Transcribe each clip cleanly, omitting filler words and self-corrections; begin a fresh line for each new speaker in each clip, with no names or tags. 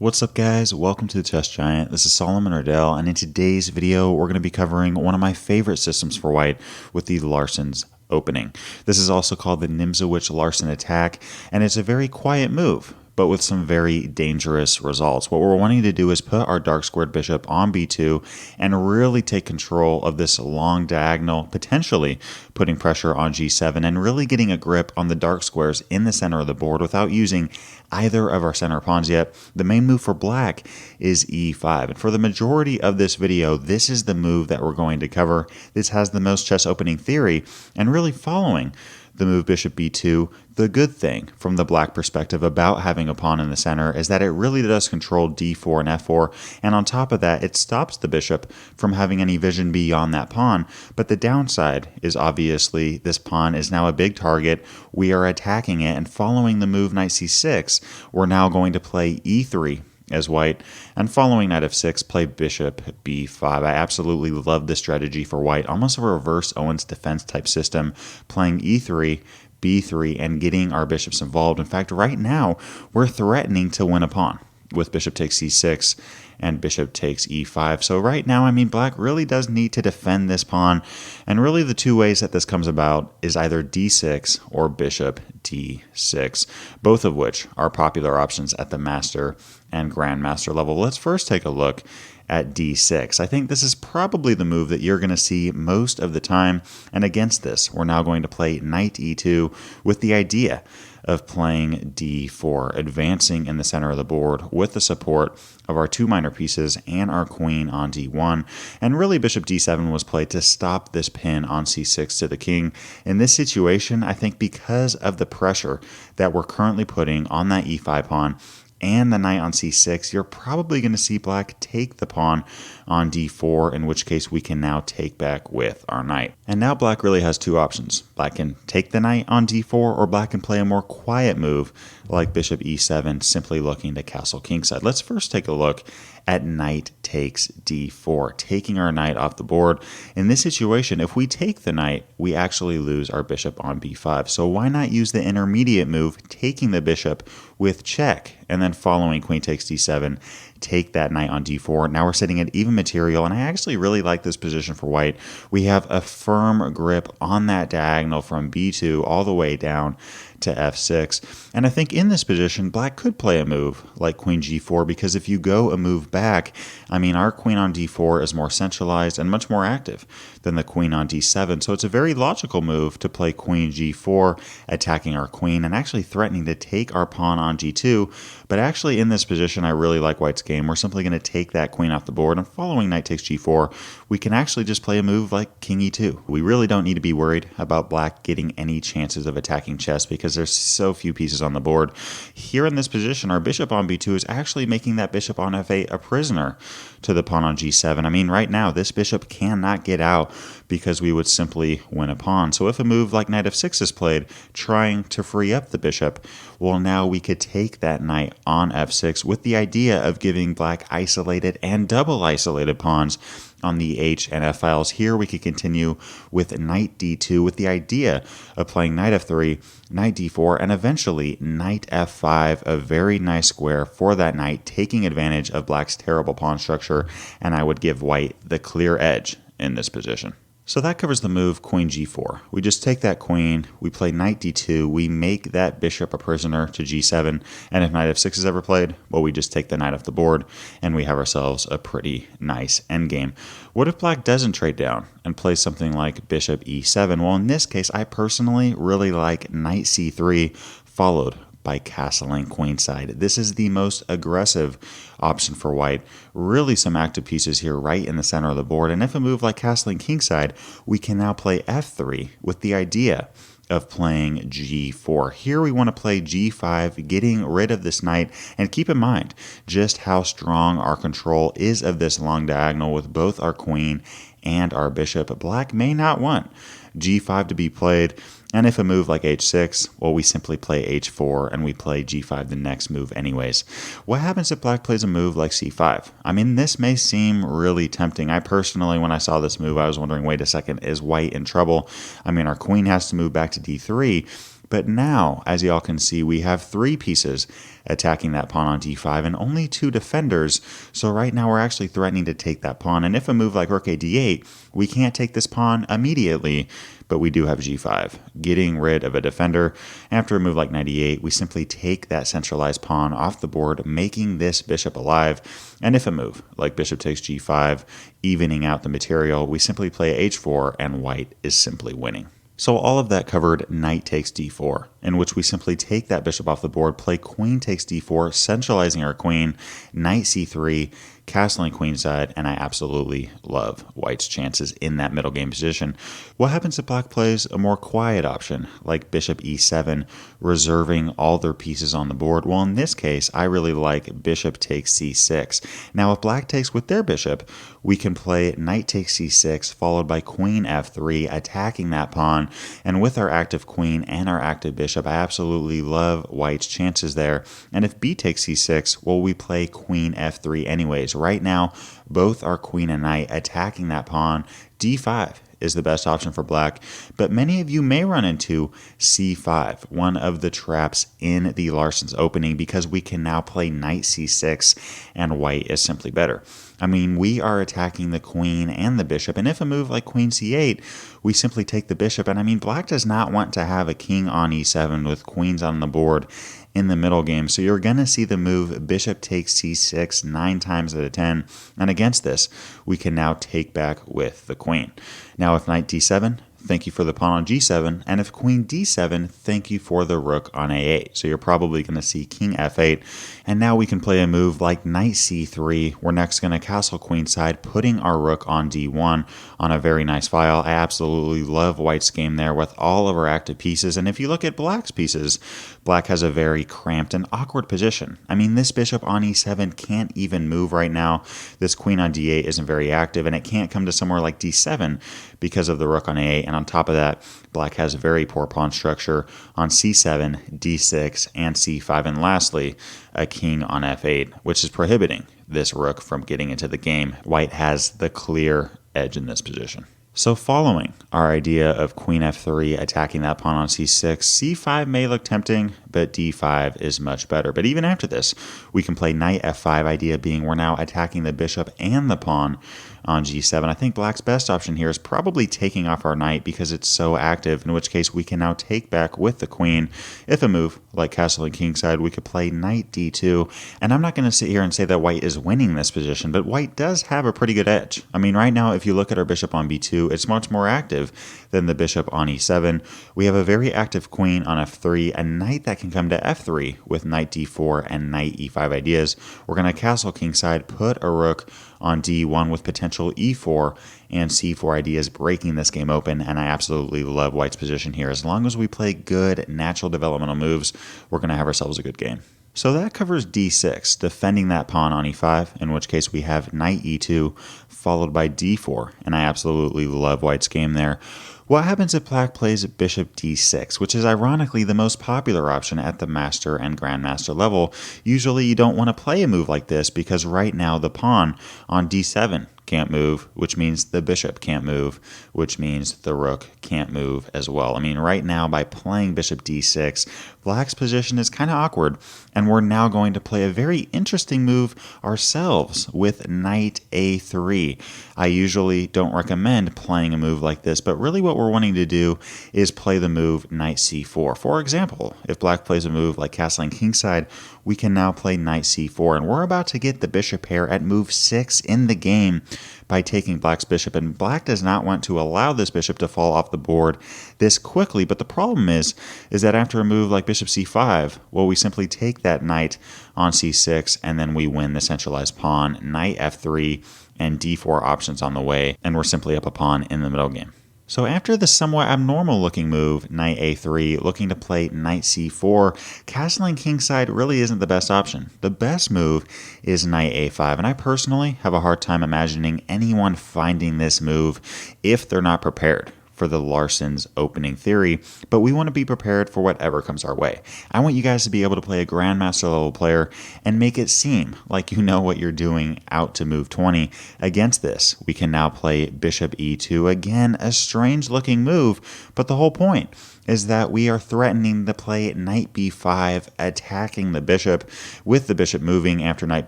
What's up guys, welcome to the Chess Giant. This is Solomon Riddell, and in today's video we're going to be covering one of my favorite systems for white with the Larsen's Opening. This is also called the Nimzowitsch-Larsen Attack, and it's a very quiet move, but with some very dangerous results. What we're wanting to do is put our dark squared bishop on b2 and really take control of this long diagonal, potentially putting pressure on g7 and really getting a grip on the dark squares in the center of the board without using either of our center pawns yet. The main move for black is e5, and for the majority of this video, this is the move that we're going to cover. This has the most chess opening theory, and really following the move bishop b2, the good thing from the black perspective about having a pawn in the center is that it really does control d4 and f4, and on top of that, it stops the bishop from having any vision beyond that pawn. But the downside is obviously this pawn is now a big target. We are attacking it, and following the move knight c6, we're now going to play e3 as white, and following knight f6, play bishop b5. I absolutely love this strategy for white, almost a reverse Owen's defense type system, playing e3, b3, and getting our bishops involved. In fact, right now, we're threatening to win a pawn with bishop takes c6 and bishop takes e5. So right now, I mean, black really does need to defend this pawn, and really the two ways that this comes about is either d6 or bishop d6, both of which are popular options at the master and grandmaster level. Let's first take a look at d6. I think this is probably the move that you're going to see most of the time, and against this, we're now going to play knight e2 with the idea of playing d4, advancing in the center of the board with the support of our two minor pieces and our queen on d1. And really, bishop d7 was played to stop this pin on c6 to the king. In this situation, I think because of the pressure that we're currently putting on that e5 pawn and the knight on c6, you're probably going to see black take the pawn on d4, in which case we can now take back with our knight. And now black really has two options. Black can take the knight on d4, or black can play a more quiet move like bishop e7, simply looking to castle kingside. Let's first take a look at knight takes d4, taking our knight off the board. In this situation, if we take the knight, we actually lose our bishop on b5. So why not use the intermediate move, taking the bishop with check, and then following queen takes d7, take that knight on d4. Now we're sitting at even material, and I actually really like this position for white. We have a firm grip on that diagonal from b2 all the way down to f6. And I think in this position, black could play a move like queen g4, because if you go a move back, I mean, our queen on d4 is more centralized and much more active than the queen on d7. So it's a very logical move to play queen g4, attacking our queen and actually threatening to take our pawn on g2. But actually in this position, I really like white's game. We're simply going to take that queen off the board, and following knight takes g4, we can actually just play a move like king e2. We really don't need to be worried about black getting any chances of attacking chess, because there's so few pieces on the board. Here in this position, our bishop on b2 is actually making that bishop on f8 a prisoner to the pawn on g7. I mean, right now, this bishop cannot get out because we would simply win a pawn. So if a move like knight f6 is played, trying to free up the bishop, well, now we could take that knight on f6 with the idea of giving black isolated and double isolated pawns on the h and f files. Here we could continue with knight d2 with the idea of playing knight f3, knight d4, and eventually knight f5, a very nice square for that knight, taking advantage of black's terrible pawn structure, and I would give white the clear edge in this position. So that covers the move queen g4. We just take that queen, we play knight d2, we make that bishop a prisoner to g7, and if knight f6 is ever played, well, we just take the knight off the board, and we have ourselves a pretty nice endgame. What if black doesn't trade down and plays something like bishop e7? Well, in this case, I personally really like knight c3, followed by castling queenside. This is the most aggressive option for white. Really some active pieces here right in the center of the board. And if a move like castling kingside, we can now play f3 with the idea of playing g4. Here we want to play g5, getting rid of this knight, and keep in mind just how strong our control is of this long diagonal with both our queen and our bishop. Black may not want g5 to be played, and if a move like h6, well, we simply play h4 and we play g5 the next move anyways. What happens if black plays a move like c5? I mean, this may seem really tempting. I personally, when I saw this move, I was wondering, wait a second, is white in trouble? I mean, our queen has to move back to d3, But now, as y'all can see, we have 3 pieces attacking that pawn on d5 and only 2 defenders. So right now we're actually threatening to take that pawn. And if a move like rook a d8, we can't take this pawn immediately, but we do have g5, getting rid of a defender. After a move like knight e8, we simply take that centralized pawn off the board, making this bishop alive. And if a move like bishop takes g5, evening out the material, we simply play h4 and white is simply winning. So all of that covered knight takes d4, in which we simply take that bishop off the board, play queen takes d4, centralizing our queen, knight c3, castling queenside, and I absolutely love white's chances in that middle game position. What happens if black plays a more quiet option, like bishop e7, reserving all their pieces on the board? Well, in this case, I really like bishop takes c6. Now, if black takes with their bishop, we can play knight takes c6, followed by queen f3, attacking that pawn, and with our active queen and our active bishop, I absolutely love white's chances there. And if b takes c6, well, we play queen f3 anyways. Right now, both our queen and knight attacking that pawn. d5 is the best option for black, but many of you may run into c5, one of the traps in the Larsen's opening, because we can now play knight c6 and white is simply better. I mean, we are attacking the queen and the bishop, and if a move like queen c8, we simply take the bishop, and I mean, black does not want to have a king on e7 with queens on the board in the middle game, so you're going to see the move bishop takes c6 9 times out of 10, and against this, we can now take back with the queen. Now, if knight d7, thank you for the pawn on g7, and if queen d7, thank you for the rook on a8. So you're probably going to see king f8, and now we can play a move like knight c3. We're next going to castle queenside, putting our rook on d1 on a very nice file. I absolutely love white's game there with all of our active pieces, and if you look at black's pieces, black has a very cramped and awkward position. I mean, this bishop on e7 can't even move right now. This queen on d8 isn't very active, and it can't come to somewhere like d7 because of the rook on a8. And on top of that, black has a very poor pawn structure on c7, d6, and c5. And lastly, a king on f8, which is prohibiting this rook from getting into the game. White has the clear edge in this position. So following our idea of queen f3 attacking that pawn on c6, c5 may look tempting, but d5 is much better. But even after this, we can play knight f5, idea being we're now attacking the bishop and the pawn on g7. I think black's best option here is probably taking off our knight because it's so active, in which case we can now take back with the queen. If a move like castling kingside, we could play knight d2. And I'm not going to sit here and say that white is winning this position, but white does have a pretty good edge. I mean, right now, if you look at our bishop on b2, it's much more active than the bishop on e7. We have a very active queen on f3, a knight that can come to f3 with knight d4 and knight e5 ideas. We're going to castle kingside, put a rook on d1 with potential e4 and c4 ideas, breaking this game open, and I absolutely love white's position here. As long as we play good natural developmental moves, we're going to have ourselves a good game. So that covers d6, defending that pawn on e5, in which case we have knight e2, followed by d4, and I absolutely love white's game there. What happens if black plays bishop d6, which is ironically the most popular option at the master and grandmaster level? Usually you don't want to play a move like this because right now the pawn on d7 can't move, which means the bishop can't move, which means the rook can't move as well. I mean, right now by playing bishop d6, black's position is kind of awkward, and we're now going to play a very interesting move ourselves with knight a3. I usually don't recommend playing a move like this, but really what we're wanting to do is play the move knight c4. For example, if black plays a move like castling kingside, we can now play knight c4, and we're about to get the bishop pair at move 6 in the game by taking black's bishop, and black does not want to allow this bishop to fall off the board this quickly. But the problem is that after a move like bishop c5, well, we simply take that knight on c6, and then we win the centralized pawn, knight f3, and d4 options on the way, and we're simply up a pawn in the middle game. So after the somewhat abnormal looking move, knight a3, looking to play knight c4, castling kingside really isn't the best option. The best move is knight a5, and I personally have a hard time imagining anyone finding this move if they're not prepared for the Larsen's opening theory, but we want to be prepared for whatever comes our way. I want you guys to be able to play a grandmaster level player and make it seem like you know what you're doing out to move 20. Against this, we can now play bishop e2, again a strange looking move, but the whole point is that we are threatening to play knight b5, attacking the bishop. With the bishop moving after knight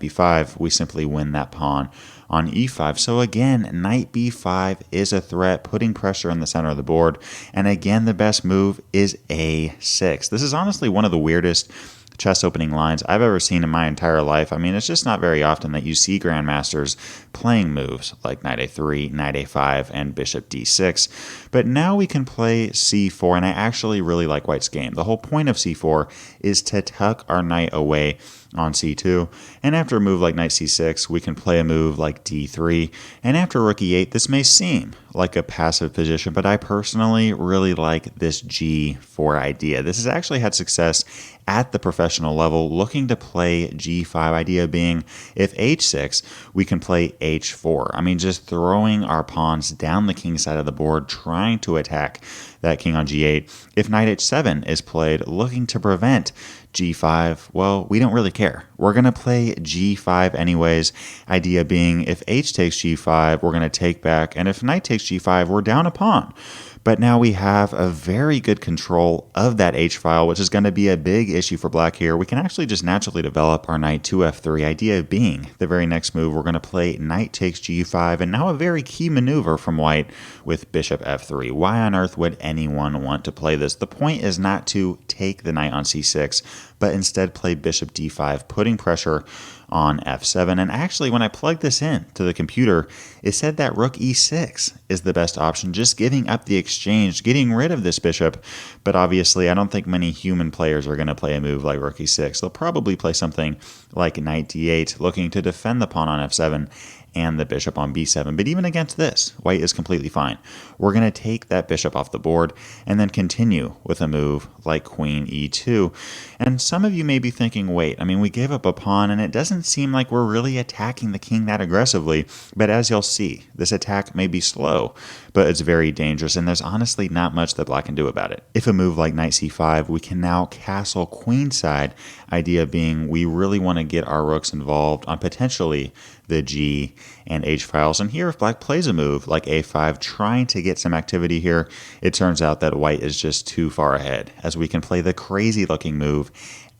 b5, we simply win that pawn on e5. So again, knight b5 is a threat, putting pressure in the center of the board. And again, the best move is a6. This is honestly one of the weirdest chess opening lines I've ever seen in my entire life. I mean, it's just not very often that you see grandmasters playing moves like knight a3, knight a5, and bishop d6. But now we can play c4, and I actually really like white's game. The whole point of c4 is to tuck our knight away on c2, and after a move like knight c6, we can play a move like d3, and after rook e8, this may seem like a passive position, but I personally really like this g4 idea. This has actually had success at the professional level, looking to play g5, idea being if h6, we can play h4. I mean, just throwing our pawns down the king side of the board, trying to attack that king on g8. If knight h7 is played, looking to prevent g5, well, we don't really care. We're going to play g5 anyways, idea being if h takes g5, we're going to take back, and if knight takes g5, we're down a pawn. But now we have a very good control of that h-file, which is going to be a big issue for black here. We can actually just naturally develop our knight to f3, idea being the very next move, we're going to play knight takes g5, and now a very key maneuver from white with bishop f3. Why on earth would anyone want to play this? The point is not to take the knight on c6, but instead play bishop d5, putting pressure on f7. And actually, when I plugged this in to the computer, it said that rook e6 is the best option, just giving up the exchange, getting rid of this bishop. But obviously, I don't think many human players are going to play a move like rook e6. They'll probably play something like knight d8, looking to defend the pawn on f7 and the bishop on b7. But even against this, white is completely fine. We're going to take that bishop off the board and then continue with a move like queen e2. And some of you may be thinking, wait, I mean, we gave up a pawn and it doesn't seem like we're really attacking the king that aggressively. But as you'll see, this attack may be slow, but it's very dangerous, and there's honestly not much that black can do about it. If a move like knight c5, we can now castle queenside, idea being we really want to get our rooks involved on potentially the g and h files. And here, if black plays a move like a5, trying to get some activity here, it turns out that white is just too far ahead, as we can play the crazy looking move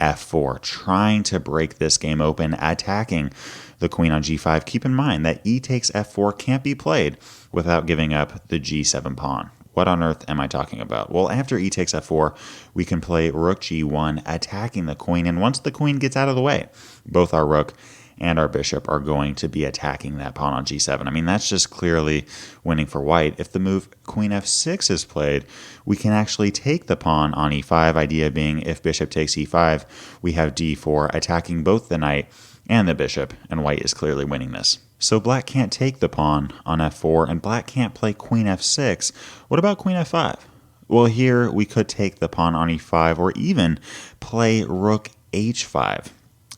f4, trying to break this game open, attacking the queen on g5. Keep in mind that e takes f4 can't be played without giving up the g7 pawn. What on earth am I talking about? Well, after e takes f4, we can play rook g1, attacking the queen, and once the queen gets out of the way, both our rook and our bishop are going to be attacking that pawn on g7. I mean, that's just clearly winning for white. If the move queen f6 is played, we can actually take the pawn on e5, idea being if bishop takes e5, we have d4, attacking both the knight and the bishop, and white is clearly winning this. So black can't take the pawn on f4, and black can't play queen f6. What about queen f5? Well, here we could take the pawn on e5, or even play rook h5,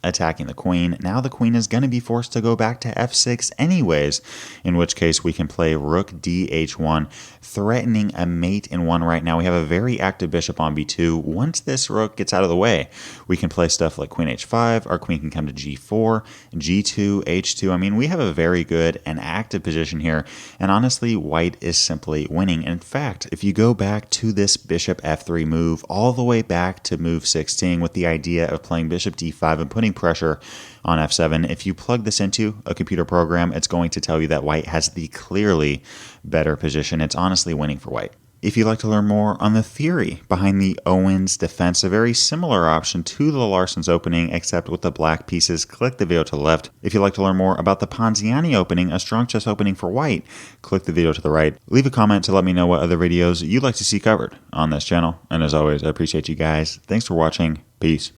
attacking the queen. Now the queen is going to be forced to go back to f6 anyways, in which case we can play rook dh1, threatening a mate in one right now. We have a very active bishop on b2. Once this rook gets out of the way, we can play stuff like queen h5, our queen can come to g4, g2, h2. I mean, we have a very good and active position here, and honestly, white is simply winning. In fact, if you go back to this bishop f3 move, all the way back to move 16 with the idea of playing bishop d5 and putting pressure on f7, if you plug this into a computer program, it's going to tell you that white has the clearly better position. It's honestly winning for white. If you'd like to learn more on the theory behind the Owen's defense, a very similar option to the Larsen's opening, except with the black pieces, click the video to the left. If you'd like to learn more about the Ponziani opening, a strong chess opening for white, click the video to the right. Leave a comment to let me know what other videos you'd like to see covered on this channel. And as always, I appreciate you guys. Thanks for watching. Peace.